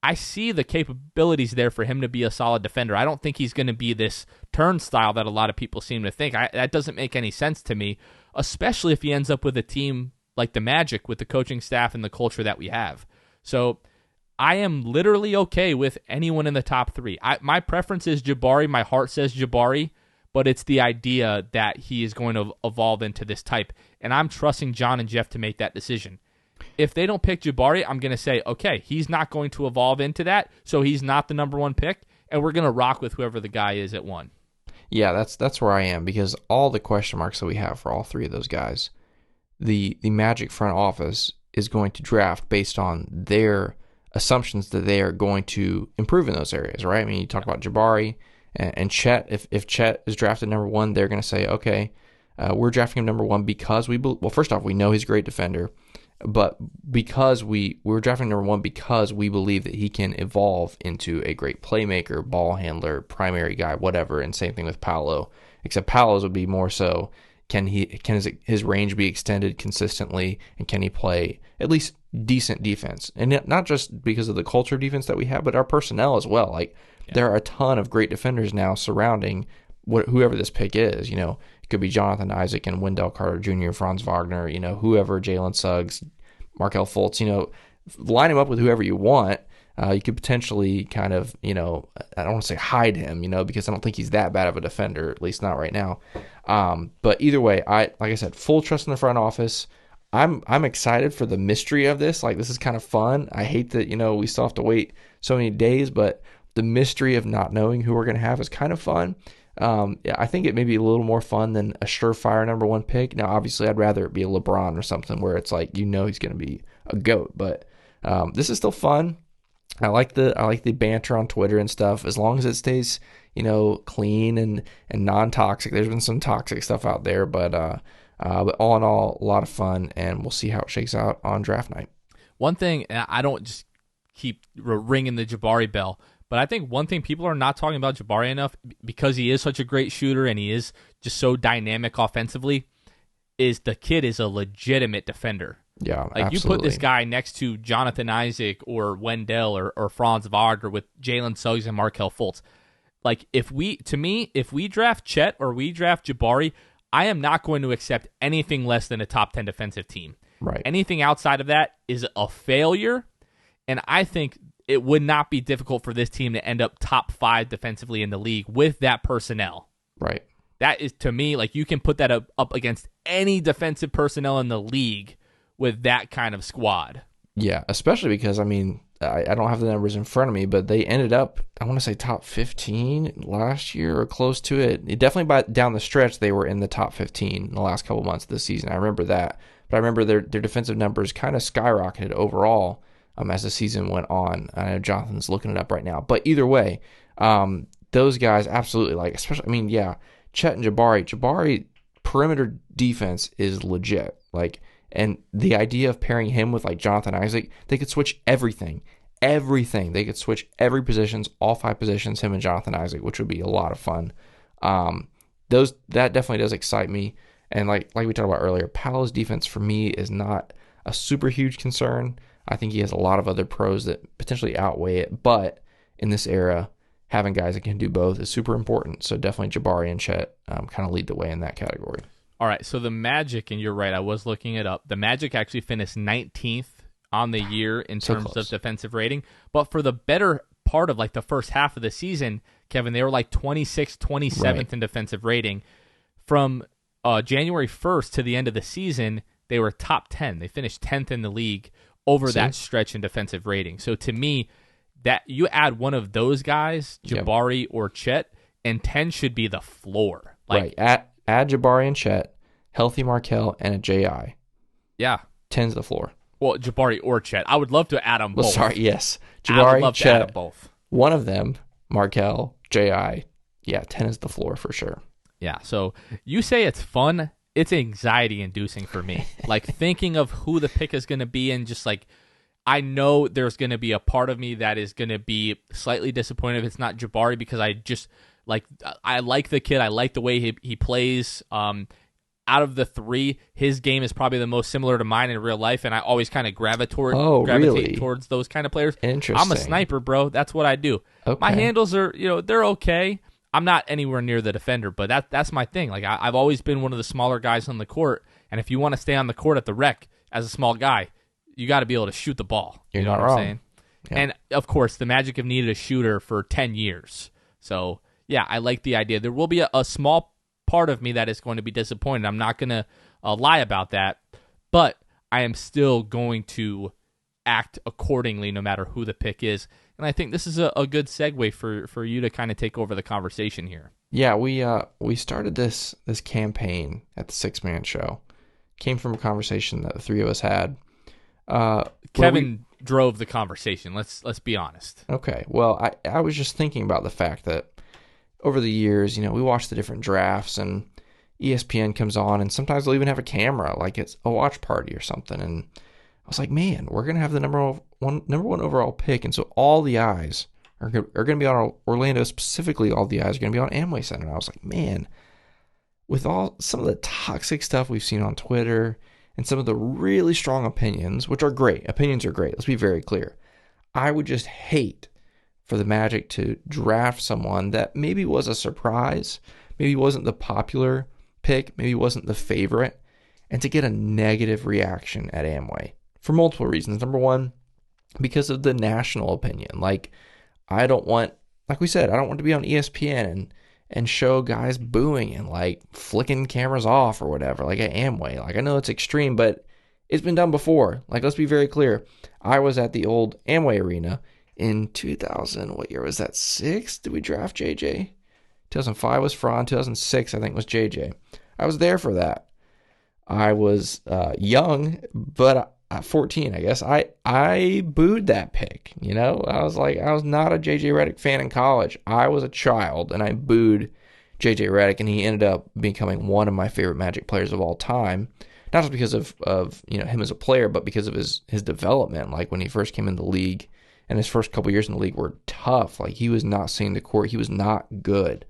I see the capabilities there for him to be a solid defender. I don't think he's going to be this turnstile that a lot of people seem to think. That doesn't make any sense to me, especially if he ends up with a team like the Magic with the coaching staff and the culture that we have. So I am literally okay with anyone in the top three. My preference is Jabari. My heart says Jabari, but it's the idea that he is going to evolve into this type. And I'm trusting John and Jeff to make that decision. If they don't pick Jabari, I'm going to say, okay, he's not going to evolve into that, so he's not the number one pick, and we're going to rock with whoever the guy is at one. Yeah, that's where I am, because all the question marks that we have for all three of those guys, the Magic front office is going to draft based on their assumptions that they are going to improve in those areas, right? I mean, you talk about Jabari and Chet. If Chet is drafted number one, they're going to say, okay, we're drafting him number one because well, first off, we know he's a great defender, but because we're drafting number one because we believe that he can evolve into a great playmaker, ball handler, primary guy, whatever. And same thing with Paolo, except Paolo's would be more so, can his range be extended consistently, and can he play at least decent defense? And not just because of the culture of defense that we have, but our personnel as well. Like, there are a ton of great defenders now surrounding whoever this pick is. It could be Jonathan Isaac and Wendell Carter Jr., Franz Wagner, whoever, Jalen Suggs, Markelle Fultz, line him up with whoever you want. You could potentially kind of, I don't want to say hide him, because I don't think he's that bad of a defender, at least not right now. But either way, like I said, full trust in the front office. I'm excited for the mystery of this. Like, this is kind of fun. I hate that, we still have to wait so many days, but the mystery of not knowing who we're going to have is kind of fun. Yeah, I think it may be a little more fun than a surefire number one pick. Now, obviously, I'd rather it be a LeBron or something where it's like, he's going to be a GOAT. But this is still fun. I like the banter on Twitter and stuff, as long as it stays, clean and non-toxic. There's been some toxic stuff out there, but all in all, a lot of fun, and we'll see how it shakes out on draft night. One thing, and I don't just keep ringing the Jabari bell, but I think one thing people are not talking about Jabari enough, because he is such a great shooter and he is just so dynamic offensively, is the kid is a legitimate defender. Yeah, like, absolutely. you put this guy next to Jonathan Isaac or Wendell or Franz Wagner with Jalen Suggs and Markelle Fultz. Like, if we draft Chet or we draft Jabari, I am not going to accept anything less than a top 10 defensive team. Right. Anything outside of that is a failure. And I think it would not be difficult for this team to end up top 5 defensively in the league with that personnel. Right. That is, to me, like, you can put that up against any defensive personnel in the league with that kind of squad. Yeah, especially because, I mean, I don't have the numbers in front of me, but they ended up, I want to say top 15 last year or close to it. Definitely down the stretch, they were in the top 15 in the last couple months of the season. I remember that. But I remember their defensive numbers kind of skyrocketed overall as the season went on. I know Jonathan's looking it up right now. But either way, those guys absolutely, like, especially, I mean, yeah, Chet and Jabari perimeter defense is legit. Like, and the idea of pairing him with like Jonathan Isaac, they could switch everything. They could switch every positions, all 5 positions, him and Jonathan Isaac, which would be a lot of fun. That definitely does excite me. And like we talked about earlier, Paolo's defense for me is not a super huge concern. I think he has a lot of other pros that potentially outweigh it. But in this era, having guys that can do both is super important. So definitely Jabari and Chet kind of lead the way in that category. All right, so the Magic, and you're right, I was looking it up. The Magic actually finished 19th on the year in terms of defensive rating. But for the better part of like the first half of the season, Kevin, they were like 26th, 27th in defensive rating. From January 1st to the end of the season, they were top 10. They finished 10th in the league over that stretch in defensive rating. So to me, that you add one of those guys, Jabari or Chet, and 10 should be the floor. Like, right. Add Jabari and Chet, healthy Markelle, and a J.I. Yeah. 10's the floor. Well, Jabari or Chet. I would love to add them both. Well, sorry, yes. Jabari, I would love Chet, to add them both. One of them, Markelle, J.I. Yeah, 10 is the floor for sure. Yeah, so you say it's fun. It's anxiety-inducing for me. Like, thinking of who the pick is going to be, and just like, I know there's going to be a part of me that is going to be slightly disappointed if it's not Jabari, because I just, like, I like the kid. I like the way he plays. Out of the 3, his game is probably the most similar to mine in real life, and I always kind of gravitate towards those kind of players. Interesting. I'm a sniper, bro. That's what I do. Okay. My handles are, they're okay. I'm not anywhere near the defender, but that's my thing. Like, I've always been one of the smaller guys on the court, and if you want to stay on the court at the rec as a small guy, you got to be able to shoot the ball. You're know not what wrong. I'm saying? Yeah. And, of course, the Magic have needed a shooter for 10 years. So, yeah, I like the idea. There will be a small part of me that is going to be disappointed. I'm not going to lie about that, but I am still going to act accordingly no matter who the pick is. And I think this is a good segue for you to kind of take over the conversation here. Yeah, we started this campaign at the 6-Man Show. Came from a conversation that the 3 of us had. Kevin drove the conversation. Let's be honest. Okay. Well, I was just thinking about the fact that over the years, we watch the different drafts, and ESPN comes on, and sometimes they'll even have a camera, like it's a watch party or something. And I was like, man, we're gonna have the number one overall pick, and so all the eyes are gonna be on Orlando. Specifically, all the eyes are gonna be on Amway Center. And I was like, man, with some of the toxic stuff we've seen on Twitter and some of the really strong opinions, which are great. Opinions are great. Let's be very clear. I would just hate for the Magic to draft someone that maybe was a surprise, maybe wasn't the popular pick, maybe wasn't the favorite, and to get a negative reaction at Amway for multiple reasons. Number one, because of the national opinion. Like, I don't want, like we said, I don't want to be on ESPN and show guys booing and like flicking cameras off or whatever, like at Amway. Like, I know it's extreme, but it's been done before. Like, let's be very clear. I was at the old Amway Arena in 2000, what year was that? 6? Did we draft JJ? 2005 was Fran. 2006, I think, was JJ. I was there for that. I was young, but 14, I guess. I booed that pick. I was not a JJ Redick fan in college. I was a child, and I booed JJ Redick, and he ended up becoming one of my favorite Magic players of all time. Not just because of him as a player, but because of his development. Like, when he first came in the league, and his first couple years in the league were tough. Like, he was not seeing the court. He was not good,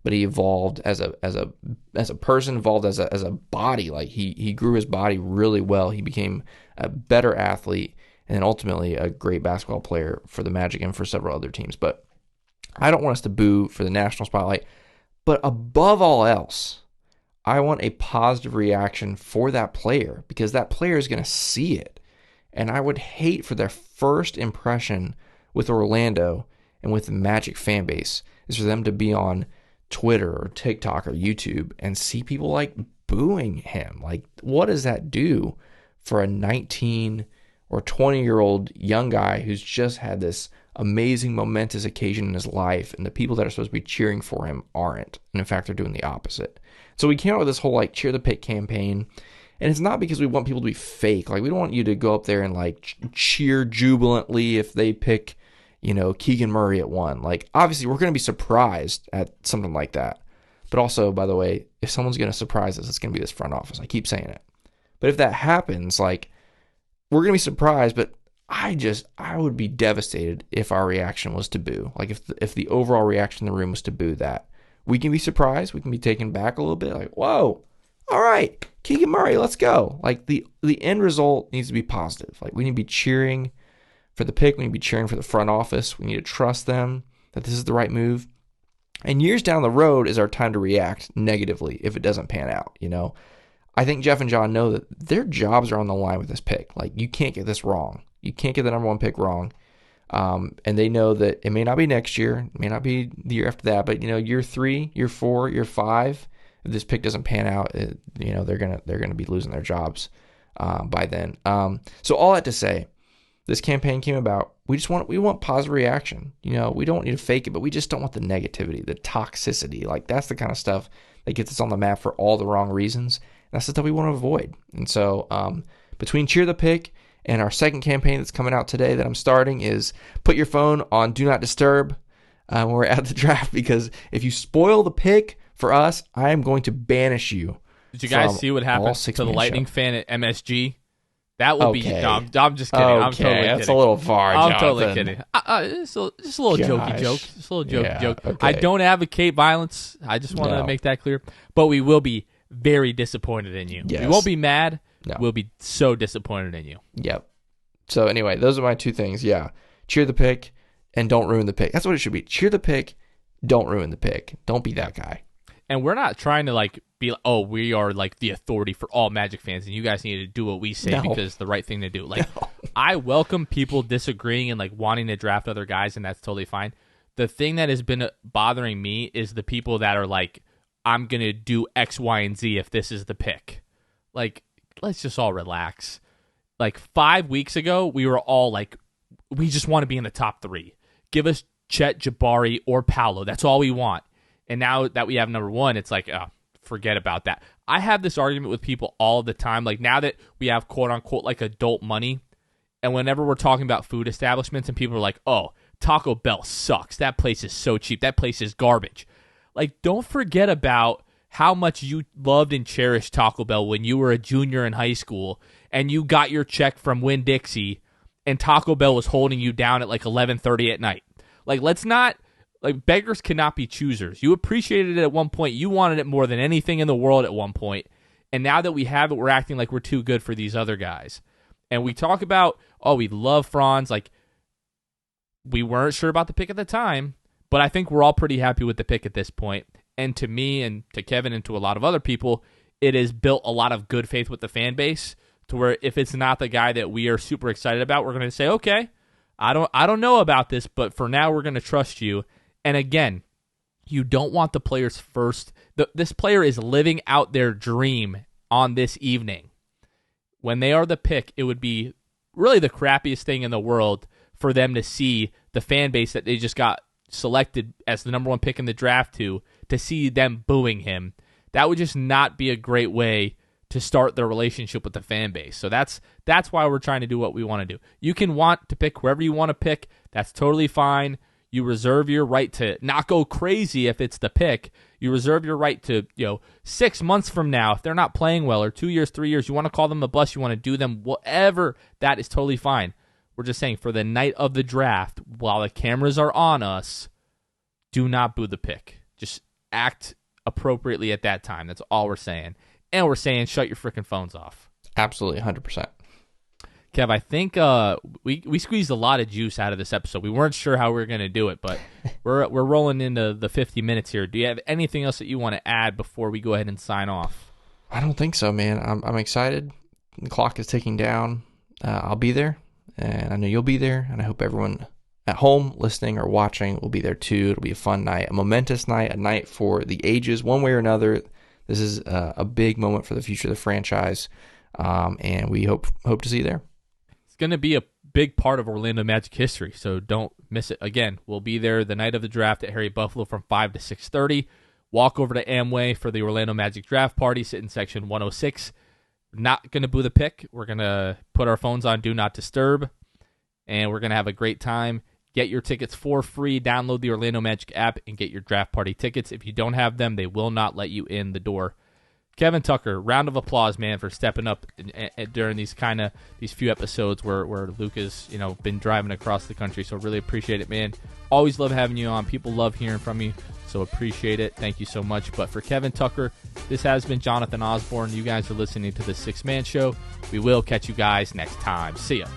but he evolved as a person, evolved as a body. Like, he grew his body really well. He became a better athlete, and then ultimately a great basketball player for the Magic and for several other teams. But I don't want us to boo for the national spotlight. But above all else, I want a positive reaction for that player, because that player is going to see it. And I would hate for their first impression with Orlando and with the Magic fan base is for them to be on Twitter or TikTok or YouTube and see people like booing him. Like, what does that do for a 19 or 20-year-old young guy who's just had this amazing momentous occasion in his life, and the people that are supposed to be cheering for him aren't, and in fact they're doing the opposite? So we came out with this whole like cheer the pick campaign, and it's not because we want people to be fake. Like, we don't want you to go up there and like cheer jubilantly if they pick, you know, Keegan Murray at 1. Like, obviously we're going to be surprised at something like that, but also, by the way, if someone's going to surprise us, it's going to be this front office. I keep saying it, but if that happens, like, we're going to be surprised, but I would be devastated if our reaction was to boo. Like, if the overall reaction in the room was to boo that. We can be surprised. We can be taken back a little bit. Like, whoa, all right, Keegan Murray, let's go. Like, the end result needs to be positive. Like, we need to be cheering for the pick. We need to be cheering for the front office. We need to trust them that this is the right move. And years down the road is our time to react negatively if it doesn't pan out, you know. I think Jeff and John know that their jobs are on the line with this pick. Like, you can't get this wrong. You can't get the number 1 pick wrong. And they know that it may not be next year, it may not be the year after that, but, you know, year 3, year 4, year 5, if this pick doesn't pan out, you know, they're gonna be losing their jobs by then. So all that to say, this campaign came about. We want positive reaction. You know, we don't want you to fake it, but we just don't want the negativity, the toxicity. Like, that's the kind of stuff that gets us on the map for all the wrong reasons. That's the stuff we want to avoid. And so between Cheer the Pick and our second campaign that's coming out today that I'm starting is put your phone on Do Not Disturb when we're at the draft, because if you spoil the pick for us, I am going to banish you. Did you guys see what happened to the Lightning fan at MSG? That would be. No, I'm just kidding. I'm totally kidding. That's a little far, I'm Jonathan. totally kidding. Just a little jokey joke. Just a little jokey joke. Okay. I don't advocate violence. I just want to make that clear. But we will be very disappointed in you. Yes. We won't be mad. No. We'll be so disappointed in you. Yep. So anyway, those are my 2 things. Yeah. Cheer the pick and don't ruin the pick. That's what it should be. Cheer the pick, don't ruin the pick. Don't be that guy. And we're not trying to like be like, oh, we are like the authority for all Magic fans, and you guys need to do what we say because it's the right thing to do. Like, I welcome people disagreeing and like wanting to draft other guys, and that's totally fine. The thing that has been bothering me is the people that are like, I'm gonna do X, Y, and Z if this is the pick. Like, let's just all relax. Like 5 weeks ago, we were all like, we just want to be in the top 3. Give us Chet, Jabari, or Paolo. That's all we want. And now that we have number 1, it's like, oh, forget about that. I have this argument with people all the time. Like, now that we have quote unquote like adult money, and whenever we're talking about food establishments and people are like, oh, Taco Bell sucks. That place is so cheap. That place is garbage. Like, don't forget about how much you loved and cherished Taco Bell when you were a junior in high school and you got your check from Winn-Dixie and Taco Bell was holding you down at like 11:30 at night. Like, let's not. Like, beggars cannot be choosers. You appreciated it at one point. You wanted it more than anything in the world at one point. And now that we have it, we're acting like we're too good for these other guys. And we talk about, oh, we love Franz. Like, we weren't sure about the pick at the time, but I think we're all pretty happy with the pick at this point. And to me and to Kevin and to a lot of other people, it has built a lot of good faith with the fan base to where if it's not the guy that we are super excited about, we're going to say, okay, I don't know about this, but for now we're going to trust you. And again, you don't want the players first. This player is living out their dream on this evening. When they are the pick, it would be really the crappiest thing in the world for them to see the fan base that they just got selected as the number 1 pick in the draft to see them booing him. That would just not be a great way to start their relationship with the fan base. So that's why we're trying to do what we want to do. You can want to pick whoever you want to pick. That's totally fine. You reserve your right to not go crazy if it's the pick. You reserve your right to, 6 months from now, if they're not playing well, or 2 years, 3 years, you want to call them a bust, you want to do them, whatever, that is totally fine. We're just saying for the night of the draft, while the cameras are on us, do not boo the pick. Just act appropriately at that time. That's all we're saying. And we're saying shut your freaking phones off. Absolutely, 100%. Kev, I think we squeezed a lot of juice out of this episode. We weren't sure how we were going to do it, but we're rolling into the 50 minutes here. Do you have anything else that you want to add before we go ahead and sign off? I don't think so, man. I'm excited. The clock is ticking down. I'll be there, and I know you'll be there, and I hope everyone at home listening or watching will be there too. It'll be a fun night, a momentous night, a night for the ages, one way or another. This is a big moment for the future of the franchise, and we hope to see you there. It's going to be a big part of Orlando Magic history, so don't miss it. Again, we'll be there the night of the draft at Harry Buffalo from 5 to 6:30. Walk over to Amway for the Orlando Magic draft party. Sit in section 106. Not going to boo the pick. We're going to put our phones on Do Not Disturb, and we're going to have a great time. Get your tickets for free. Download the Orlando Magic app and get your draft party tickets. If you don't have them, they will not let you in the door. Kevin Tucker, round of applause, man, for stepping up during these few episodes where Luke has been driving across the country. So really appreciate it, man. Always love having you on. People love hearing from you, so appreciate it. Thank you so much. But for Kevin Tucker, this has been Jonathan Osborne. You guys are listening to the Six Man Show. We will catch you guys next time. See ya.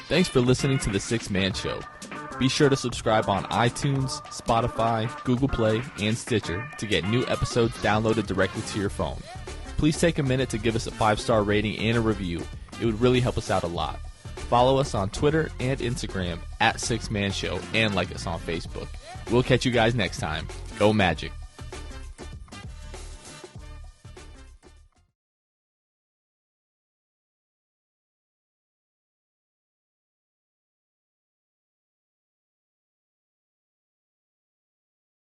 Thanks for listening to the Six Man Show. Be sure to subscribe on iTunes, Spotify, Google Play, and Stitcher to get new episodes downloaded directly to your phone. Please take a minute to give us a 5-star rating and a review. It would really help us out a lot. Follow us on Twitter and Instagram at Six Man Show and like us on Facebook. We'll catch you guys next time. Go Magic.